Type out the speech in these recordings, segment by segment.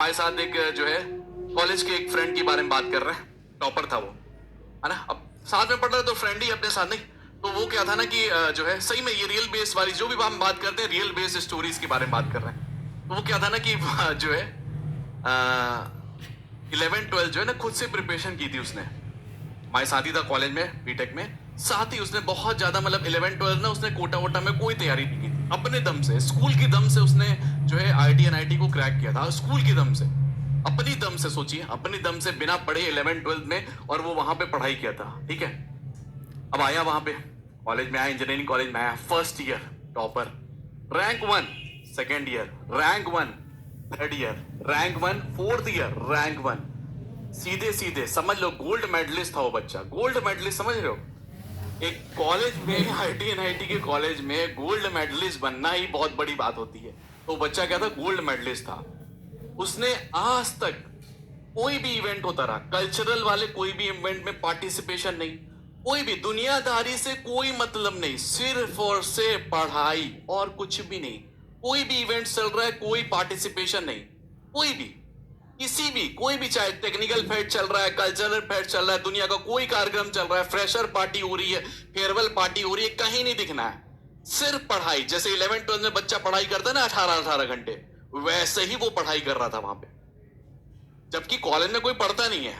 हमारे साथ एक जो है कॉलेज के एक फ्रेंड के बारे में बात कर रहे हैं, टॉपर था वो, है ना। अब साथ में पढ़ रहे तो फ्रेंड ही अपने साथ नहीं, तो वो क्या था ना कि जो है सही में ये रियल बेस वाली जो भी हम बात करते हैं रियल बेस स्टोरीज के बारे में बात कर रहे हैं। तो वो क्या था ना कि जो है 11-12 जो है ना खुद से प्रिपरेशन की थी उसने। हमारे साथ ही था कॉलेज में, बीटेक में, साथ ही उसने बहुत ज्यादा मतलब 11-12 ना उसने कोटा वोटा में कोई तैयारी नहीं की थी, अपने दम से स्कूल की दम से उसने जो है आईटी एनआईटी को क्रैक किया था स्कूल की दम से, अपनी दम से। सोचिए अपनी दम से बिना पढ़े 11-12 में, और वो वहां पे पढ़ाई किया था, ठीक है। अब आया वहां पे कॉलेज में आया, इंजीनियरिंग कॉलेज में आया, first year topper, rank 1, second year rank 1, third year rank 1, fourth year rank 1, सीधे सीधे समझ लो गोल्ड मेडलिस्ट था वो बच्चा, गोल्ड मेडलिस्ट, समझ रहे हो। एक कॉलेज में आईटी एनआईटी के कॉलेज में गोल्ड मेडलिस्ट बनना ही बहुत बड़ी बात होती है। तो बच्चा क्या था, गोल्ड मेडलिस्ट था। उसने आज तक कोई भी इवेंट होता रहा, कल्चरल वाले कोई भी इवेंट में पार्टिसिपेशन नहीं, कोई भी दुनियादारी से कोई मतलब नहीं, सिर्फ और सिर्फ पढ़ाई और कुछ भी नहीं। कोई भी इवेंट चल रहा है, कोई पार्टिसिपेशन नहीं, कोई भी, किसी भी, कोई भी, चाहे टेक्निकल फेस्ट चल रहा है, कल्चरल फेस्ट चल रहा है, दुनिया का कोई कार्यक्रम चल रहा है, फ्रेशर पार्टी हो रही है, फेयरवेल पार्टी हो रही है, कहीं नहीं दिखना है, सिर्फ पढ़ाई। जैसे 11-12 में बच्चा पढ़ाई करता है ना 18-18 घंटे, वैसे ही वो पढ़ाई कर रहा था वहां पे। जबकि कॉलेज में कोई पढ़ता नहीं है,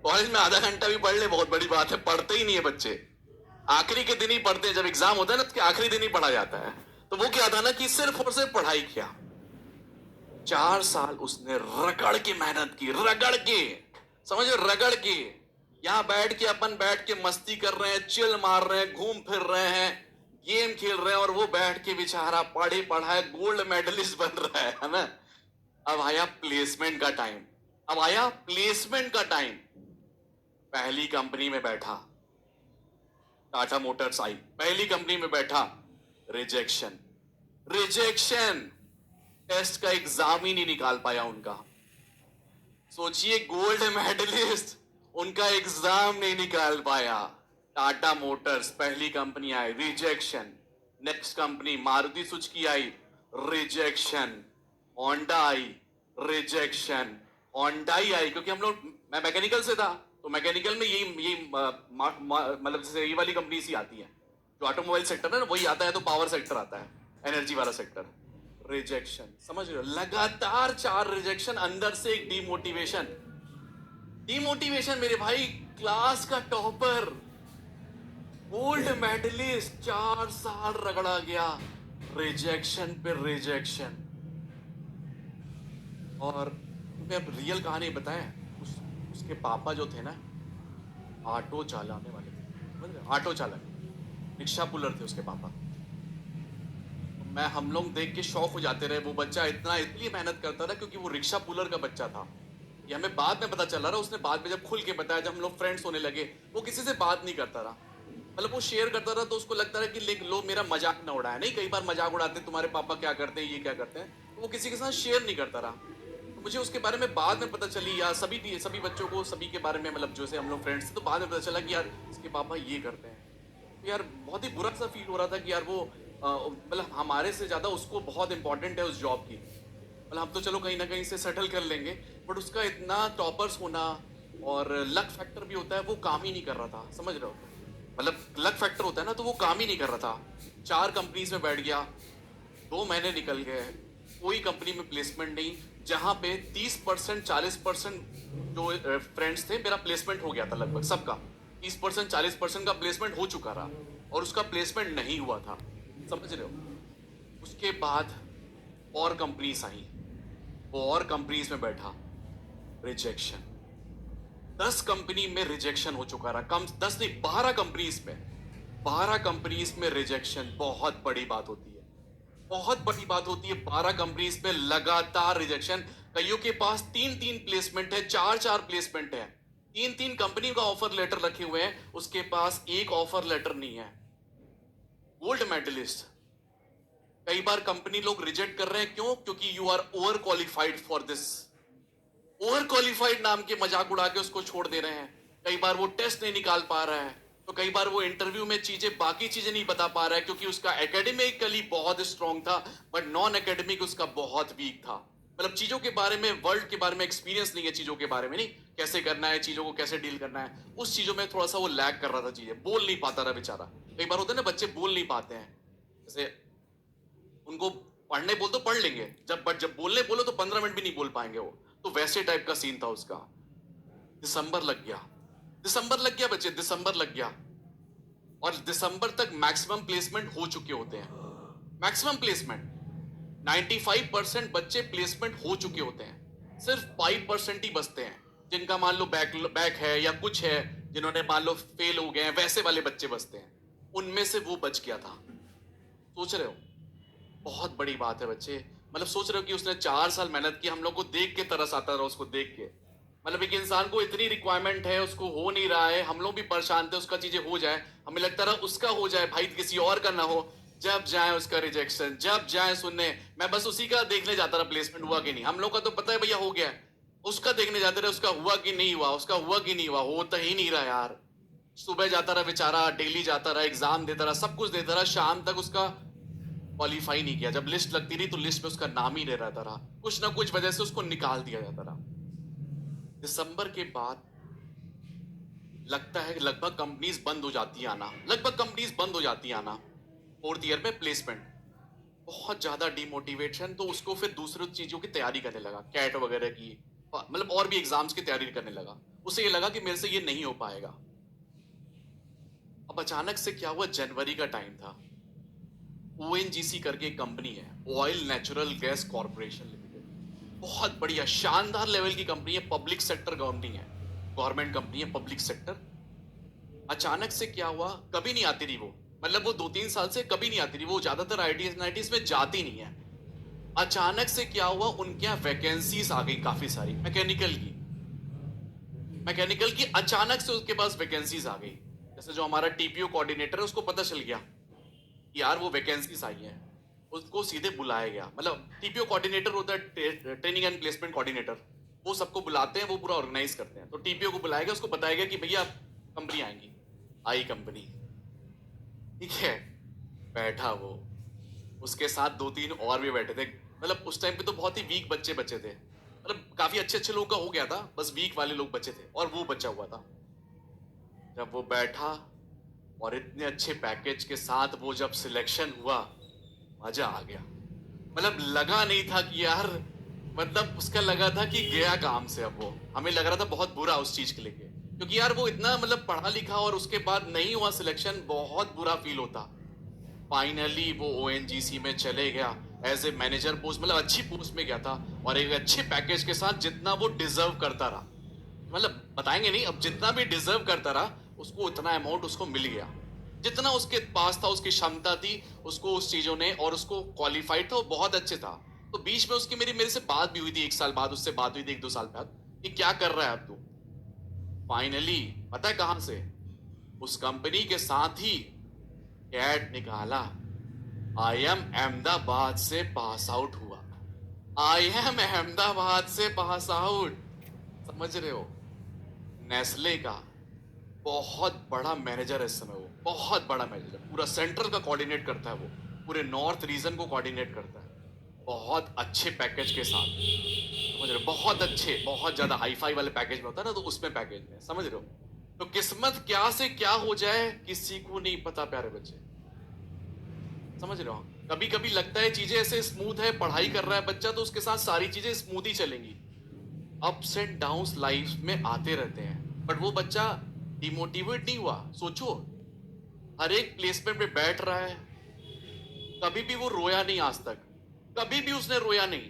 कॉलेज में आधा घंटा भी पढ़ ले बहुत बड़ी बात है, पढ़ते ही नहीं है बच्चे, आखिरी के दिन ही पढ़ते हैं, जब एग्जाम होता है ना उसके आखिरी दिन ही पढ़ा जाता है। तो वो क्या था ना कि सिर्फ और सिर्फ पढ़ाई किया। 4 साल उसने रगड़ के मेहनत की, रगड़ के, समझो रगड़ के। यहां बैठ के अपन बैठ के मस्ती कर रहे हैं, चिल मार रहे हैं, घूम फिर रहे हैं, गेम खेल रहे हैं, और वो बैठ के बेचारा पढ़े पढ़ाए गोल्ड मेडलिस्ट बन रहा है ना। अब आया प्लेसमेंट का टाइम, अब आया प्लेसमेंट का टाइम। पहली कंपनी में बैठा, टाटा मोटर्स आई, पहली कंपनी में बैठा, रिजेक्शन, रिजेक्शन, टेस्ट का एग्जाम ही नहीं निकाल पाया उनका। सोचिए गोल्ड मेडलिस्ट, उनका एग्जाम नहीं निकाल पाया। टाटा मोटर्स पहली कंपनी आई, rejection. Next company Maruti Suzuki आई, रिजेक्शन। होंडा आई, रिजेक्शन। होंडा ही आई क्योंकि हम लोग, मैं मैकेनिकल से था, तो मैकेनिकल में यही मतलब जैसे ये वाली कंपनी सी आती है, जो ऑटोमोबाइल सेक्टर है ना वही आता है, तो पावर सेक्टर आता है, एनर्जी वाला सेक्टर। रिजेक्शन, समझ रहे हो, लगातार 4 रिजेक्शन, अंदर से एक डिमोटिवेशन, डिमोटिवेशन। मेरे भाई क्लास का टॉपर, गोल्ड मेडलिस्ट, 4 साल रगड़ा गया, रिजेक्शन पे रिजेक्शन। और मैं अब रियल कहानी बताएं, उसके पापा जो थे ना, ऑटो चलाने वाले थे, समझ रहे, ऑटो चालक, रिक्शा पुलर थे उसके पापा। मैं, हम लोग देख के शौक हो जाते रहे, वो बच्चा इतना इसलिए मेहनत करता था क्योंकि वो रिक्शा पुलर का बच्चा था। ये हमें बाद में पता चला रहा, उसने बाद में जब खुल के बताया, जब हम लोग फ्रेंड्स होने लगे, वो किसी से बात नहीं करता रहा, मतलब वो शेयर करता रहा तो उसको लगता रहा कि लिख लो, मेरा मजाक ना उड़ाए। नहीं, कई बार मजाक उड़ाते तुम्हारे पापा क्या करते हैं, ये क्या करते हैं, तो वो किसी के साथ शेयर नहीं करता रहा। तो मुझे उसके बारे में बाद में पता चली, यार सभी बच्चों को सभी के बारे में, मतलब जैसे हम लोग फ्रेंड्स थे, तो बाद में पता चला कि यार इसके पापा ये करते हैं। तो यार बहुत ही बुरा सा फील हो रहा था कि यार वो मतलब हमारे से ज्यादा उसको बहुत इंपॉर्टेंट है उस जॉब की, मतलब हम तो चलो कहीं ना कहीं से सेटल कर लेंगे, बट उसका इतना टॉपर्स होना और लक फैक्टर भी होता है, वो काम ही नहीं कर रहा था, समझ रहे हो, मतलब लक फैक्टर होता है ना, तो वो काम ही नहीं कर रहा था। 4 कंपनीज में बैठ गया, 2 महीने निकल गए, कोई कंपनी में प्लेसमेंट नहीं, जहां पे 30% 40% जो फ्रेंड्स थे, मेरा प्लेसमेंट हो गया था लगभग सबका, 30% 40% का प्लेसमेंट हो चुका रहा, और उसका प्लेसमेंट नहीं हुआ था, समझ रहे हो। उसके बाद और कंपनीज आई, वो और कंपनीज में बैठा, रिजेक्शन, 10 कंपनी में रिजेक्शन हो चुका रहा, कम 10 नहीं 12 कंपनीज में, 12 कंपनीज में रिजेक्शन बहुत बड़ी बात होती है, बहुत बड़ी बात होती है। 12 कंपनीज में लगातार रिजेक्शन, कईयों के पास 3-3 प्लेसमेंट है, 4-4 प्लेसमेंट है, 3-3 कंपनी का ऑफर लेटर रखे हुए हैं, उसके पास एक ऑफर लेटर नहीं है। गोल्ड मेडलिस्ट, कई बार कंपनी लोग रिजेक्ट कर रहे हैं, क्यों? क्योंकि you are overqualified for this, overqualified नाम के मजाक उड़ा के उसको छोड़ दे रहे हैं। कई बार वो टेस्ट नहीं निकाल पा रहा है, तो कई बार वो इंटरव्यू में बाकी चीजें नहीं बता पा रहा है, क्योंकि उसका एकेडमिकली बहुत स्ट्रांग था, बट नॉन एकेडमिक उसका बहुत वीक था। मतलब चीजों के बारे में, वर्ल्ड के बारे में एक्सपीरियंस नहीं है, चीजों के बारे में नहीं, कैसे करना है, चीजों को कैसे डील करना है, उस चीजों में थोड़ा सा वो लैग कर रहा था, चीजें बोल नहीं पाता रहा बेचारा। कई बार होता है ना, बच्चे बोल नहीं पाते हैं, जैसे उनको पढ़ने बोल तो पढ़ लेंगे, जब बोलने बोलो तो 15 मिनट भी नहीं बोल पाएंगे वो। तो वैसे टाइप का सीन था उसका। दिसंबर लग गया, दिसंबर लग गया बच्चे, दिसंबर लग गया, और दिसंबर तक मैक्सिमम प्लेसमेंट हो चुके होते हैं। मैक्सिमम प्लेसमेंट 95% बच्चे प्लेसमेंट हो चुके होते हैं, सिर्फ 5% ही बचते हैं जिनका मान लो बैक है या कुछ है, जिन्होंने मान लो फेल हो गए हैं, वैसे वाले बच्चे बचते हैं। उनमें से वो बच गया था। सोच रहे हो, बहुत बड़ी बात है बच्चे। मतलब सोच रहे हो कि उसने 4 साल मेहनत की, हम लोग को देख के तरस आता रहा उसको देख के। मतलब एक इंसान को इतनी रिक्वायरमेंट है, उसको हो नहीं रहा है, हम लोग भी परेशान थे उसका चीजें हो जाए, हमें लगता रहा उसका हो जाए भाई, किसी और का ना हो। जब जाए उसका रिजेक्शन, जब जाए सुनने, मैं बस उसी का देखने जाता रहा प्लेसमेंट हुआ कि नहीं। हम लोग का तो पता है भैया हो गया है, उसका देखने जाते रहे उसका हुआ कि नहीं हुआ, उसका हुआ कि नहीं हुआ, होता ही नहीं रहा यार। सुबह जाता रहा बेचारा, डेली जाता रहा, एग्जाम देता रहा, सब कुछ देता रहा, शाम तक उसका क्वालिफाई नहीं किया। जब लिस्ट लगती रही तो लिस्ट में उसका नाम ही नहीं रहता रहा, कुछ ना कुछ वजह से उसको निकाल दिया जाता रहा। दिसंबर के बाद लगता है लगभग कंपनीज बंद हो जाती है आना, लगभग कंपनीज बंद हो जाती है आना। 4th ईयर में प्लेसमेंट, बहुत ज्यादा डिमोटिवेशन। तो उसको फिर दूसरी चीजों की तैयारी करने लगा, कैट वगैरह की, मतलब और भी एग्जाम्स की तैयारी करने लगा। उसे ये लगा कि मेरे से ये नहीं हो पाएगा। अब अचानक से क्या हुआ, जनवरी का टाइम था। ONGC करके एक कंपनी है, oil natural gas corporation limited, बहुत बढ़िया शानदार लेवल की कंपनी है, पब्लिक सेक्टर कंपनी है, गवर्नमेंट कंपनी है, पब्लिक सेक्टर। अचानक से क्या हुआ, कभी नहीं आती रही वो, मतलब वो 2-3 साल से कभी नहीं आती रही वो, ज्यादातर आईटीज में जाती नहीं है। अचानक से क्या हुआ, उनके यहाँ वैकेंसीज आ गई काफी सारी, मैकेनिकल की अचानक से उसके पास वैकेंसीज आ गई। जैसे जो हमारा टीपीओ कोऑर्डिनेटर है, उसको पता चल गया कि यार वो वैकेंसीज आई हैं, उसको सीधे बुलाया गया। मतलब टीपीओ कोऑर्डिनेटर होता है ट्रेनिंग एंड प्लेसमेंट कोऑर्डिनेटर, वो सबको बुलाते हैं, वो पूरा ऑर्गेनाइज करते हैं। तो टीपीओ को बुलाया गया, उसको बताया गया कि भैया कंपनी आएंगी। आई कंपनी, ठीक है, बैठा वो, उसके साथ 2-3 और भी बैठे थे। मतलब उस टाइम पे तो बहुत ही वीक बच्चे बचे थे, मतलब काफी अच्छे अच्छे लोगों का हो गया था, बस वीक वाले लोग बचे थे और वो बचा हुआ था। जब वो बैठा और इतने अच्छे पैकेज के साथ वो जब सिलेक्शन हुआ, मजा आ गया। मतलब लगा नहीं था कि यार, मतलब उसका लगा था कि गया काम से। अब वो हमें लग रहा था बहुत बुरा उस चीज के लेके, क्योंकि यार वो इतना मतलब पढ़ा लिखा और उसके बाद नहीं हुआ सिलेक्शन, बहुत बुरा फील होता। फाइनली वो ONGC में चले गया एज ए मैनेजर पोस्ट, मतलब अच्छी पोस्ट में गया था और एक अच्छे पैकेज के साथ, जितना वो डिजर्व करता रहा। मतलब बताएंगे नहीं, अब जितना भी डिजर्व करता रहा उसको उतना अमाउंट उसको मिल गया, जितना उसके पास था, उसकी क्षमता थी, उसको उस चीजों ने, और उसको क्वालिफाइड था, वो बहुत अच्छे था। तो बीच में उसकी मेरे से बात भी हुई थी, 1 साल बाद उससे बात हुई थी, 1-2 साल बाद, कि क्या कर रहा है अब तू। फाइनली पता है कहां से, उस कंपनी के साथ ही कैट निकाला। आई एम अहमदाबाद से पास आउट हुआ, आई एम अहमदाबाद से पास आउट, समझ रहे हो। नेस्ले का बहुत बड़ा मैनेजर है इस समय वो, बहुत बड़ा मैनेजर, पूरा सेंट्रल का कोऑर्डिनेट करता है वो, पूरे नॉर्थ रीजन को कोऑर्डिनेट करता है, बहुत अच्छे पैकेज के साथ, समझ रहे हो, बहुत अच्छे, बहुत ज्यादा हाई फाई वाले पैकेज में होता है ना, तो उसमें पैकेज में, समझ रहे हो। तो किस्मत क्या से क्या हो जाए किसी को नहीं पता प्यारे बच्चे, समझ रहे हो। कभी कभी लगता है चीजें ऐसे स्मूथ है, पढ़ाई कर रहा है बच्चा तो उसके साथ सारी चीजें स्मूथ ही चलेंगी। अप्स एंड डाउन्स लाइफ में आते रहते हैं, बट वो बच्चा डिमोटिवेट नहीं हुआ। सोचो, हर एक प्लेसमेंट में बैठ रहा है, कभी भी वो रोया नहीं आज तक, कभी भी उसने रोया नहीं।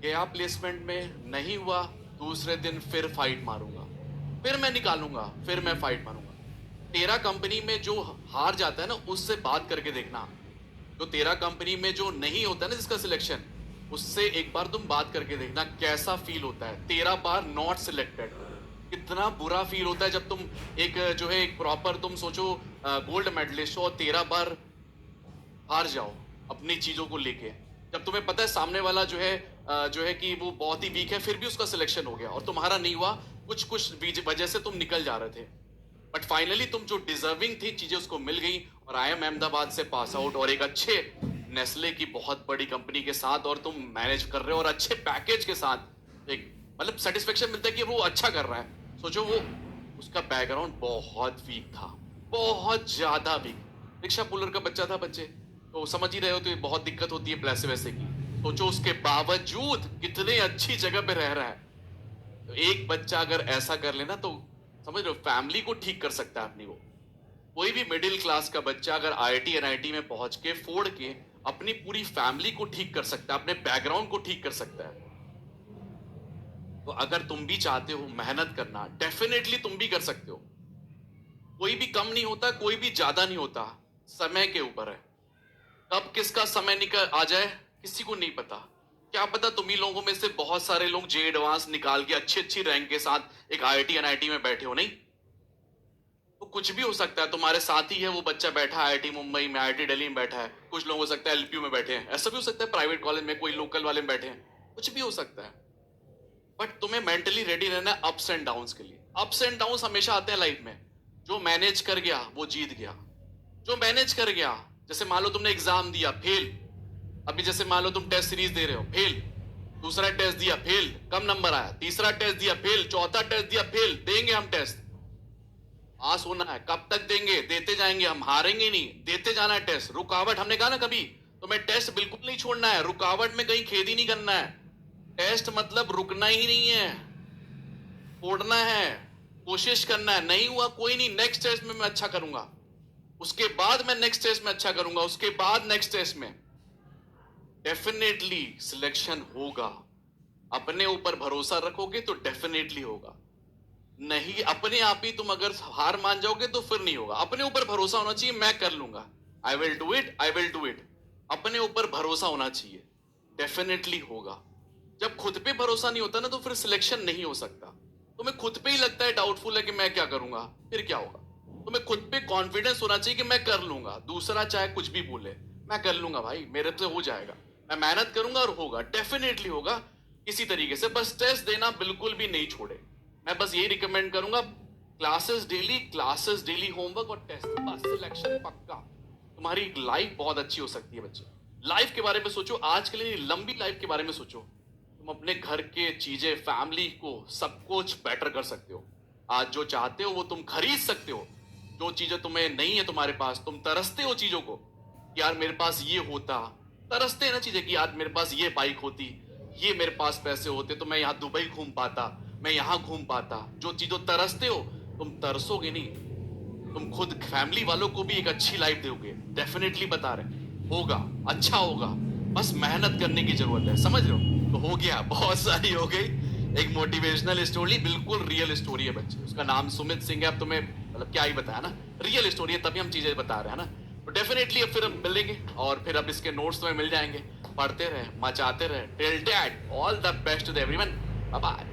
गया प्लेसमेंट में, नहीं हुआ, दूसरे दिन फिर फाइट मारूंगा, फिर मैं निकालूंगा, फिर मैं फाइट मारूंगा। तेरा कंपनी में जो हार जाता है ना, उससे बात करके देखना। जो तेरा कंपनी में जो नहीं होता है ना जिसका सिलेक्शन, उससे एक बार तुम बात करके देखना कैसा फील होता है। 13 बार नॉट सिलेक्टेड, कितना बुरा फील होता है जब तुम एक जो है एक प्रॉपर, तुम सोचो गोल्ड मेडलिस्ट हो और 13 बार हार जाओ अपनी चीजों को लेके। जब तुम्हें पता है सामने वाला जो है कि वो बहुत ही वीक है, फिर भी उसका सिलेक्शन हो गया और तुम्हारा नहीं हुआ, कुछ वजह से तुम निकल जा रहे थे, बट फाइनली तुम जो डिजर्विंग थी चीजें उसको मिल गई और आई एम अहमदाबाद से पास आउट और एक अच्छे नेस्ले की बहुत बड़ी कंपनी के साथ और तुम मैनेज कर रहे हो और अच्छे पैकेज के साथ एक मतलब सेटिस्फेक्शन मिलता है कि वो अच्छा कर रहा है। सोचो वो उसका बैकग्राउंड बहुत वीक था, बहुत ज्यादा वीक। रिक्शा पुलर का बच्चा था बच्चे, तो समझ ही रहे हो, तो ये बहुत दिक्कत होती है पैसे वैसे की। सोचो उसके बावजूद कितने अच्छी जगह पे रह रहा है। तो एक बच्चा अगर ऐसा कर लेना तो समझ रहे हो फैमिली को ठीक कर सकता है अपनी वो। कोई भी मिडिल क्लास का बच्चा अगर आईआईटी एनआईटी में पहुंच के फोड़ के अपनी पूरी फैमिली को ठीक कर सकता है, अपने बैकग्राउंड को ठीक कर सकता है। तो अगर तुम भी चाहते हो मेहनत करना, डेफिनेटली तुम भी कर सकते हो। कोई भी कम नहीं होता, कोई भी ज्यादा नहीं होता, समय के ऊपर है। कब किसका समय निकल आ जाए किसी को नहीं पता। क्या पता तुम ही लोगों में से बहुत सारे लोग जे एडवांस निकाल के अच्छी अच्छी रैंक के साथ एक आईआईटी एनआईटी में बैठे हो। नहीं तो कुछ भी हो सकता है, तुम्हारे साथ ही है वो बच्चा बैठा आईआईटी मुंबई में, आईआईटी दिल्ली में बैठा है, कुछ लोग हो सकता है एलपीयू में बैठे हैं, ऐसा भी हो सकता है प्राइवेट कॉलेज में कोई लोकल वाले में बैठे हैं, कुछ भी हो सकता है। बट तुम्हें मेंटली रेडी रहना है अप्स एंड डाउन्स के लिए। अप्स एंड डाउन्स हमेशा आते हैं लाइफ में। जो मैनेज कर गया वो जीत गया। जो मैनेज कर गया, जैसे मान लो तुमने एग्जाम दिया फेल, अभी जैसे मान लो तुम टेस्ट सीरीज दे रहे हो फेल, दूसरा टेस्ट दिया फेल, कम नंबर आया, तीसरा टेस्ट दिया फेल, चौथा टेस्ट दिया फेल। देंगे हम टेस्ट, आस होना है, कब तक देंगे, देते जाएंगे, हम हारेंगे नहीं, देते जाना है टेस्ट। रुकावट हमने कहा ना कभी, तो मैं टेस्ट बिल्कुल नहीं छोड़ना है, रुकावट में कहीं खेद ही नहीं करना है। टेस्ट मतलब रुकना ही नहीं है, छोड़ना है, कोशिश करना है। नहीं हुआ कोई नहीं, नेक्स्ट टेस्ट में मैं अच्छा करूंगा, उसके बाद मैं नेक्स्ट टेस्ट में अच्छा करूंगा, उसके बाद नेक्स्ट टेस्ट में डेफिनेटली सिलेक्शन होगा। अपने ऊपर भरोसा रखोगे तो डेफिनेटली होगा। नहीं अपने आप ही तुम अगर हार मान जाओगे तो फिर नहीं होगा। अपने ऊपर भरोसा होना चाहिए, मैं कर लूंगा, I will do it, I will do it. अपने ऊपर भरोसा होना चाहिए, डेफिनेटली होगा। जब खुद पे भरोसा नहीं होता ना तो फिर सिलेक्शन नहीं हो सकता। तुम्हें खुद पे ही लगता है डाउटफुल है कि मैं क्या करूंगा, फिर क्या होगा। तुम्हें खुद पे कॉन्फिडेंस होना चाहिए कि मैं कर लूंगा, दूसरा चाहे कुछ भी बोले मैं कर लूंगा भाई, मेरे से हो जाएगा, मैं मेहनत करूंगा और होगा, डेफिनेटली होगा। किसी तरीके से बस टेस्ट देना बिल्कुल भी नहीं छोड़े। मैं बस यही रिकमेंड करूंगा, क्लासेस डेली होमवर्क और टेस्ट, बस सिलेक्शन पक्का। तुम्हारी लाइफ बहुत अच्छी हो सकती है बच्चे। लाइफ के बारे में सोचो, आज के लिए लंबी लाइफ के बारे में सोचो। तुम अपने घर के चीजें, फैमिली को, सब कुछ बेटर कर सकते हो। आज जो चाहते हो वो तुम खरीद सकते हो। जो चीजें तुम्हें नहीं है तुम्हारे पास, तुम तरसते हो चीजों को, यार मेरे पास ये होता, तरसते हैं ना चीजें कि यार मेरे पास ये बाइक होती, ये मेरे पास पैसे होते तो मैं यहाँ दुबई घूम पाता, मैं यहाँ घूम पाता। जो चीजों तरसते हो तुम तरसोगे नहीं, तुम खुद फैमिली वालों को भी एक अच्छी लाइफ दोगे, डेफिनेटली बता रहे होगा, अच्छा होगा। बस मेहनत करने की जरूरत है, समझ रहे हो। तो हो गया, बहुत सारी हो गई। एक मोटिवेशनल स्टोरी, बिल्कुल रियल स्टोरी है बच्चे, उसका नाम सुमित सिंह है। अब तुम्हें मतलब क्या ही बताया ना, रियल स्टोरी है तभी हम चीजें बता रहे हैं ना। तो डेफिनेटली अब फिर हम मिलेंगे और फिर अब इसके नोट्स तुम्हें मिल जाएंगे, पढ़ते रहे, मचाते रहे। Till that all the best to everyone, bye bye.